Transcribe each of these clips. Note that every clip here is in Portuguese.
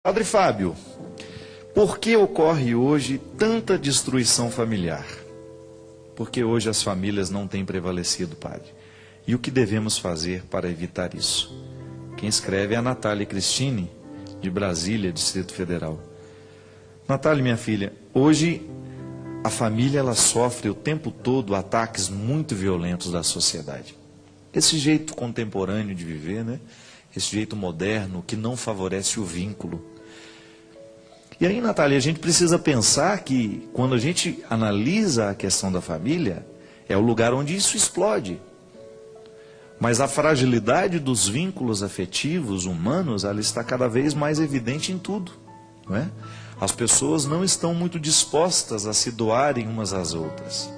Padre Fábio, por que ocorre hoje tanta destruição familiar? Por que hoje as famílias não têm prevalecido, Padre? E o que devemos fazer para evitar isso? Quem escreve é a Natália Cristine, de Brasília, Distrito Federal. Natália, minha filha, hoje a família ela sofre o tempo todo ataques muito violentos da sociedade. Esse jeito contemporâneo de viver, né? Esse jeito moderno que não favorece o vínculo. E aí, Natália, a gente precisa pensar que quando a gente analisa a questão da família, é o lugar onde isso explode. Mas a fragilidade dos vínculos afetivos humanos, ela está cada vez mais evidente em tudo, não é? As pessoas não estão muito dispostas a se doarem umas às outras.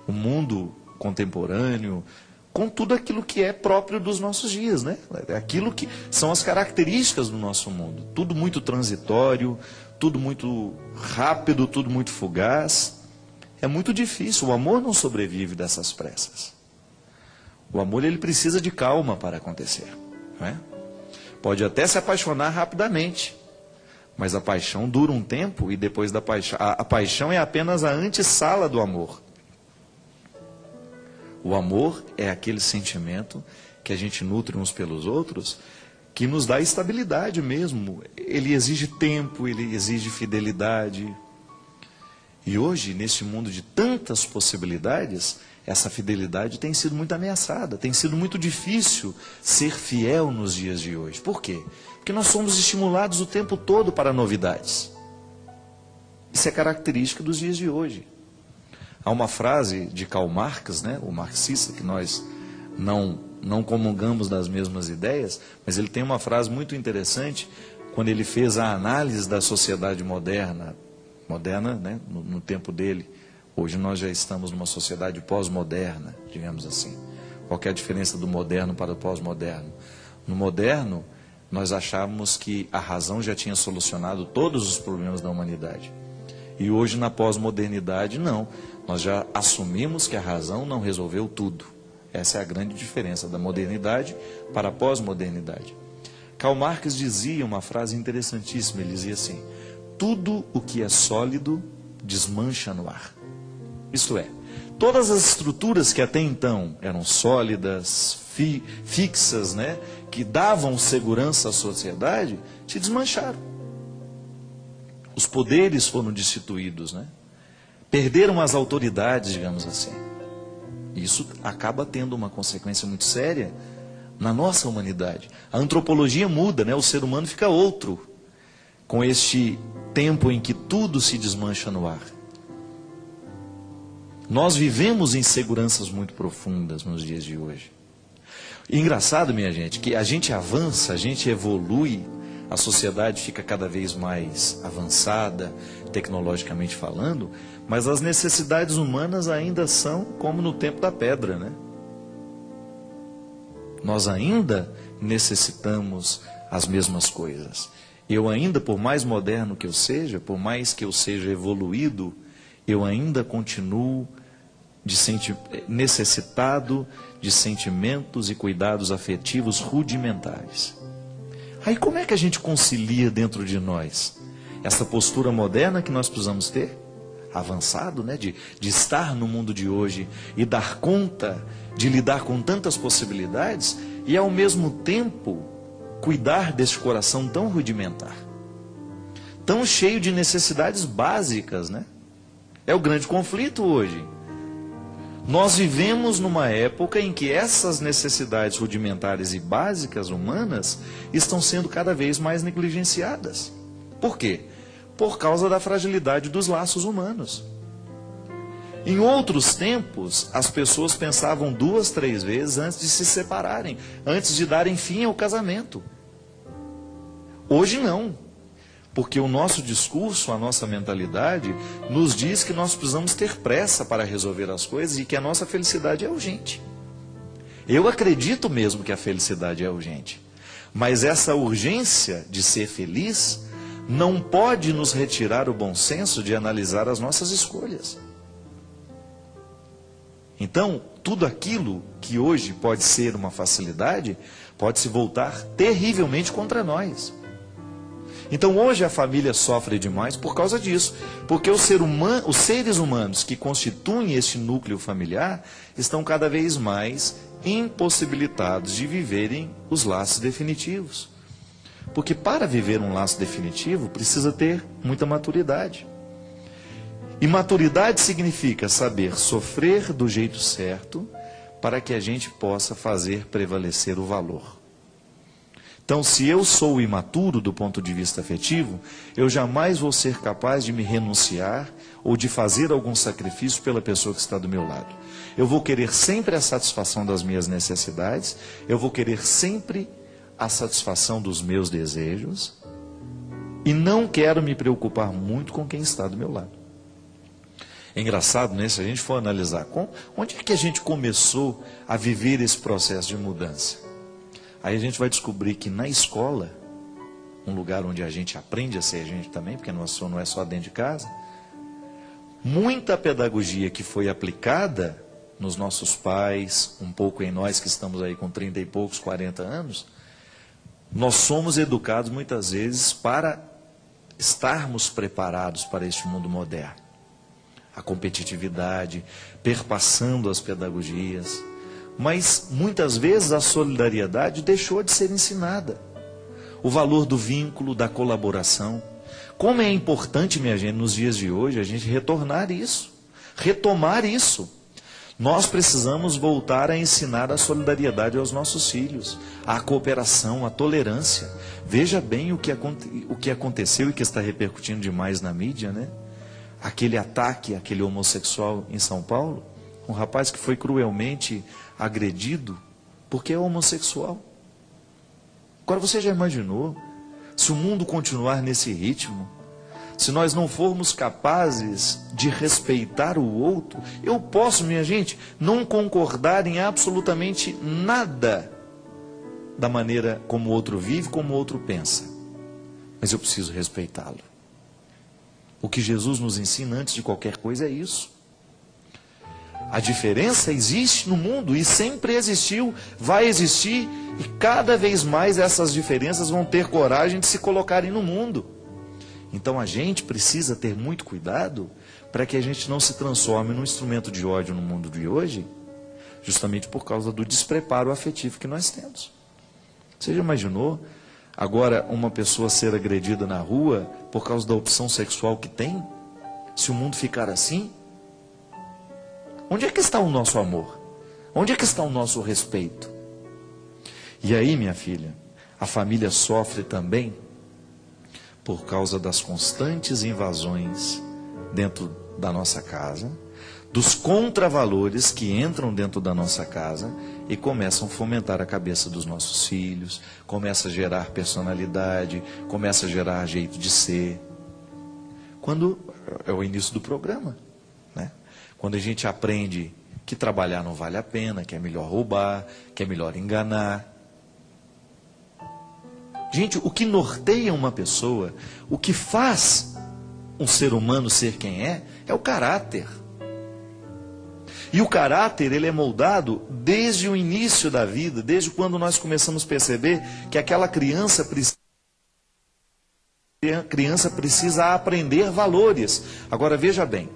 O mundo contemporâneo, com tudo aquilo que é próprio dos nossos dias, né? Aquilo que são as características do nosso mundo. Tudo muito transitório, tudo muito rápido, tudo muito fugaz. É muito difícil, o amor não sobrevive dessas pressas. O amor ele precisa de calma para acontecer, não é? Pode até se apaixonar rapidamente, mas a paixão dura um tempo e depois da paixão, a paixão é apenas a antessala do amor. O amor é aquele sentimento que a gente nutre uns pelos outros, que nos dá estabilidade mesmo. Ele exige tempo, ele exige fidelidade. E hoje, nesse mundo de tantas possibilidades, essa fidelidade tem sido muito ameaçada, tem sido muito difícil ser fiel nos dias de hoje. Por quê? Porque nós somos estimulados o tempo todo para novidades. Isso é característica dos dias de hoje. Há uma frase de Karl Marx, né, o marxista, que nós não comungamos das mesmas ideias, mas ele tem uma frase muito interessante, quando ele fez a análise da sociedade moderna, né, no tempo dele. Hoje nós já estamos numa sociedade pós-moderna, digamos assim. Qual que é a diferença do moderno para o pós-moderno? No moderno, nós achávamos que a razão já tinha solucionado todos os problemas da humanidade. E hoje, na pós-modernidade, não. Nós já assumimos que a razão não resolveu tudo. Essa é a grande diferença da modernidade para a pós-modernidade. Karl Marx dizia uma frase interessantíssima, ele dizia assim: tudo o que é sólido desmancha no ar. Isto é, todas as estruturas que até então eram sólidas, fixas, né, que davam segurança à sociedade, se desmancharam. Os poderes foram destituídos, né? Perderam as autoridades, digamos assim. Isso acaba tendo uma consequência muito séria na nossa humanidade. A antropologia muda, né? O ser humano fica outro com este tempo em que tudo se desmancha no ar. Nós vivemos inseguranças muito profundas nos dias de hoje. E engraçado, minha gente, que a gente avança, a gente evolui, a sociedade fica cada vez mais avançada, tecnologicamente falando, mas as necessidades humanas ainda são como no tempo da pedra, né? Nós ainda necessitamos as mesmas coisas. Eu ainda, por mais moderno que eu seja, por mais que eu seja evoluído, eu ainda continuo necessitado de sentimentos e cuidados afetivos rudimentares. Aí como é que a gente concilia dentro de nós essa postura moderna que nós precisamos ter, avançado, né, de estar no mundo de hoje e dar conta de lidar com tantas possibilidades e ao mesmo tempo cuidar desse coração tão rudimentar, tão cheio de necessidades básicas, né? É o grande conflito hoje. Nós vivemos numa época em que essas necessidades rudimentares e básicas humanas estão sendo cada vez mais negligenciadas. Por quê? Por causa da fragilidade dos laços humanos. Em outros tempos, as pessoas pensavam 2, 3 vezes antes de se separarem, antes de darem fim ao casamento. Hoje não. Porque o nosso discurso, a nossa mentalidade, nos diz que nós precisamos ter pressa para resolver as coisas e que a nossa felicidade é urgente. Eu acredito mesmo que a felicidade é urgente. Mas essa urgência de ser feliz não pode nos retirar o bom senso de analisar as nossas escolhas. Então, tudo aquilo que hoje pode ser uma facilidade, pode se voltar terrivelmente contra nós. Então hoje a família sofre demais por causa disso, porque os seres humanos que constituem este núcleo familiar estão cada vez mais impossibilitados de viverem os laços definitivos. Porque para viver um laço definitivo precisa ter muita maturidade. E maturidade significa saber sofrer do jeito certo para que a gente possa fazer prevalecer o valor. Então, se eu sou imaturo do ponto de vista afetivo, eu jamais vou ser capaz de me renunciar ou de fazer algum sacrifício pela pessoa que está do meu lado. Eu vou querer sempre a satisfação das minhas necessidades, eu vou querer sempre a satisfação dos meus desejos e não quero me preocupar muito com quem está do meu lado. É engraçado, né? Se a gente for analisar, onde é que a gente começou a viver esse processo de mudança? Aí a gente vai descobrir que na escola, um lugar onde a gente aprende a ser gente também, porque não é só dentro de casa, muita pedagogia que foi aplicada nos nossos pais, um pouco em nós que estamos aí com 30 e poucos, 40 anos, nós somos educados muitas vezes para estarmos preparados para este mundo moderno. A competitividade, perpassando as pedagogias. Mas muitas vezes a solidariedade deixou de ser ensinada. O valor do vínculo, da colaboração. Como é importante, minha gente, nos dias de hoje, a gente retomar isso. Nós precisamos voltar a ensinar a solidariedade aos nossos filhos, a cooperação, a tolerância. Veja bem o que aconteceu e que está repercutindo demais na mídia, né? Aquele ataque, aquele homossexual em São Paulo, um rapaz que foi cruelmente agredido porque é homossexual. Agora você já imaginou, se o mundo continuar nesse ritmo, se nós não formos capazes de respeitar o outro, eu posso, minha gente, não concordar em absolutamente nada da maneira como o outro vive, como o outro pensa, mas eu preciso respeitá-lo. O que Jesus nos ensina antes de qualquer coisa é isso. A diferença existe no mundo e sempre existiu, vai existir, e cada vez mais essas diferenças vão ter coragem de se colocarem no mundo. Então a gente precisa ter muito cuidado para que a gente não se transforme num instrumento de ódio no mundo de hoje, justamente por causa do despreparo afetivo que nós temos. Você já imaginou agora uma pessoa ser agredida na rua por causa da opção sexual que tem? Se o mundo ficar assim? Onde é que está o nosso amor? Onde é que está o nosso respeito? E aí, minha filha, a família sofre também por causa das constantes invasões dentro da nossa casa, dos contravalores que entram dentro da nossa casa e começam a fomentar a cabeça dos nossos filhos, começa a gerar personalidade, começa a gerar jeito de ser. Quando é o início do programa, né? Quando a gente aprende que trabalhar não vale a pena, que é melhor roubar, que é melhor enganar. Gente, o que norteia uma pessoa, o que faz um ser humano ser quem é o caráter. E o caráter, ele é moldado desde o início da vida, desde quando nós começamos a perceber que aquela criança precisa aprender valores. Agora veja bem,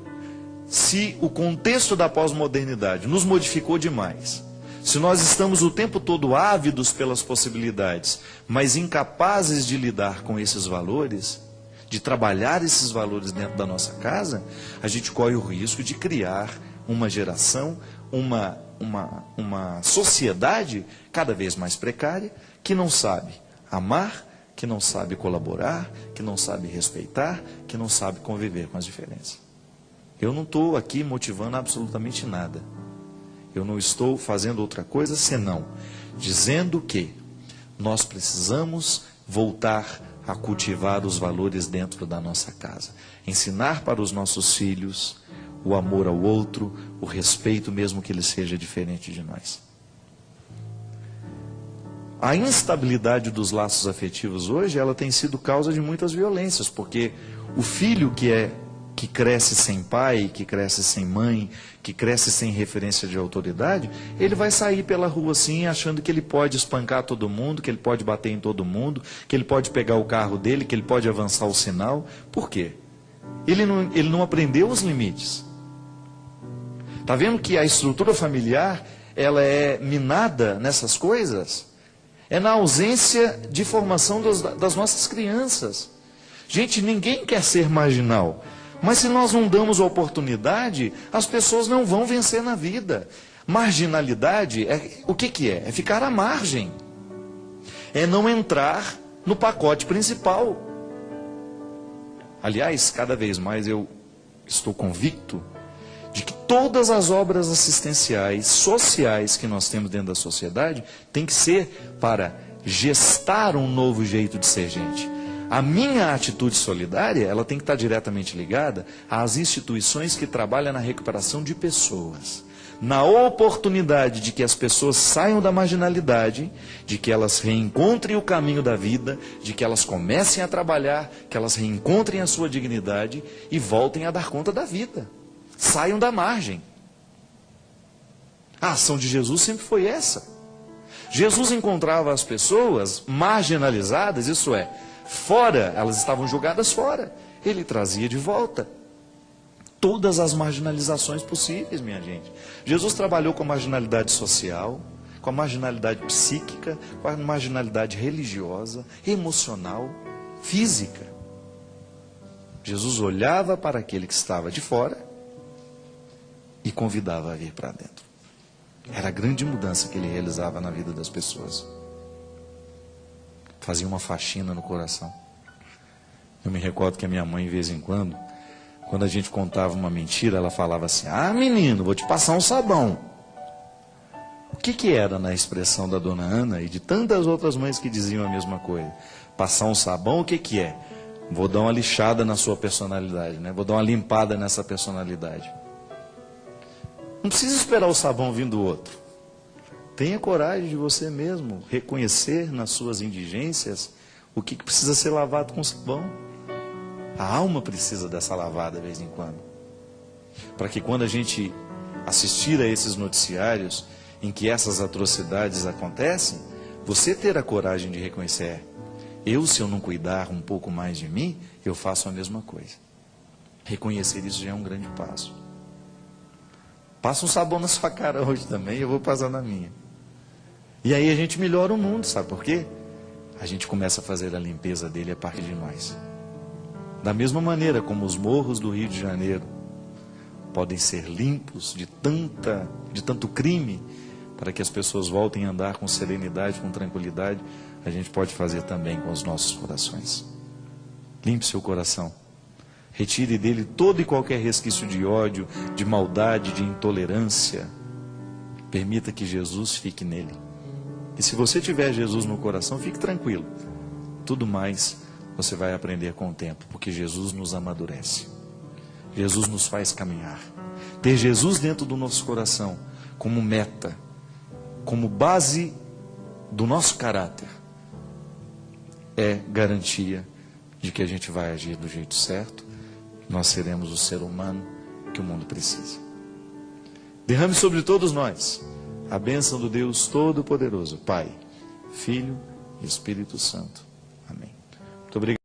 se o contexto da pós-modernidade nos modificou demais, se nós estamos o tempo todo ávidos pelas possibilidades, mas incapazes de lidar com esses valores, de trabalhar esses valores dentro da nossa casa, a gente corre o risco de criar uma geração, uma sociedade cada vez mais precária, que não sabe amar, que não sabe colaborar, que não sabe respeitar, que não sabe conviver com as diferenças. Eu não estou aqui motivando absolutamente nada. Eu não estou fazendo outra coisa senão dizendo que nós precisamos voltar a cultivar os valores dentro da nossa casa. Ensinar para os nossos filhos o amor ao outro, o respeito mesmo que ele seja diferente de nós. A instabilidade dos laços afetivos hoje, ela tem sido causa de muitas violências, porque o filho que é que cresce sem pai, que cresce sem mãe, que cresce sem referência de autoridade, ele vai sair pela rua assim, achando que ele pode espancar todo mundo, que ele pode bater em todo mundo, que ele pode pegar o carro dele, que ele pode avançar o sinal. Por quê? Ele não aprendeu os limites. Está vendo que a estrutura familiar, ela é minada nessas coisas? É na ausência de formação das nossas crianças. Gente, ninguém quer ser marginal. Mas se nós não damos oportunidade, as pessoas não vão vencer na vida. Marginalidade, o que é? É ficar à margem. É não entrar no pacote principal. Aliás, cada vez mais eu estou convicto de que todas as obras assistenciais, sociais que nós temos dentro da sociedade, tem que ser para gestar um novo jeito de ser gente. A minha atitude solidária, ela tem que estar diretamente ligada às instituições que trabalham na recuperação de pessoas. Na oportunidade de que as pessoas saiam da marginalidade, de que elas reencontrem o caminho da vida, de que elas comecem a trabalhar, que elas reencontrem a sua dignidade e voltem a dar conta da vida. Saiam da margem. A ação de Jesus sempre foi essa. Jesus encontrava as pessoas marginalizadas, isso é, fora, elas estavam jogadas fora. Ele trazia de volta todas as marginalizações possíveis, minha gente. Jesus trabalhou com a marginalidade social, com a marginalidade psíquica, com a marginalidade religiosa, emocional, física. Jesus olhava para aquele que estava de fora e convidava a vir para dentro. Era a grande mudança que ele realizava na vida das pessoas. Fazia uma faxina no coração. Eu me recordo que a minha mãe, de vez em quando a gente contava uma mentira, ela falava assim: ah, menino, vou te passar um sabão. O que era na expressão da dona Ana e de tantas outras mães que diziam a mesma coisa? Passar um sabão, o que é? Vou dar uma lixada na sua personalidade, né? Vou dar uma limpada nessa personalidade. Não precisa esperar o sabão vir do outro. Tenha coragem de você mesmo reconhecer nas suas indigências o que precisa ser lavado com sabão. A alma precisa dessa lavada de vez em quando. Para que quando a gente assistir a esses noticiários em que essas atrocidades acontecem, você ter a coragem de reconhecer: se eu não cuidar um pouco mais de mim, eu faço a mesma coisa. Reconhecer isso já é um grande passo. Passa um sabão na sua cara hoje também, eu vou passar na minha. E aí a gente melhora o mundo, sabe por quê? A gente começa a fazer a limpeza dele a partir de nós. Da mesma maneira como os morros do Rio de Janeiro podem ser limpos de tanto crime, para que as pessoas voltem a andar com serenidade, com tranquilidade, a gente pode fazer também com os nossos corações. Limpe seu coração. Retire dele todo e qualquer resquício de ódio, de maldade, de intolerância. Permita que Jesus fique nele. E se você tiver Jesus no coração, fique tranquilo. Tudo mais você vai aprender com o tempo, porque Jesus nos amadurece. Jesus nos faz caminhar. Ter Jesus dentro do nosso coração, como meta, como base do nosso caráter, é garantia de que a gente vai agir do jeito certo. Nós seremos o ser humano que o mundo precisa. Derrame sobre todos nós a bênção do Deus Todo-Poderoso, Pai, Filho e Espírito Santo. Amém. Muito obrigado.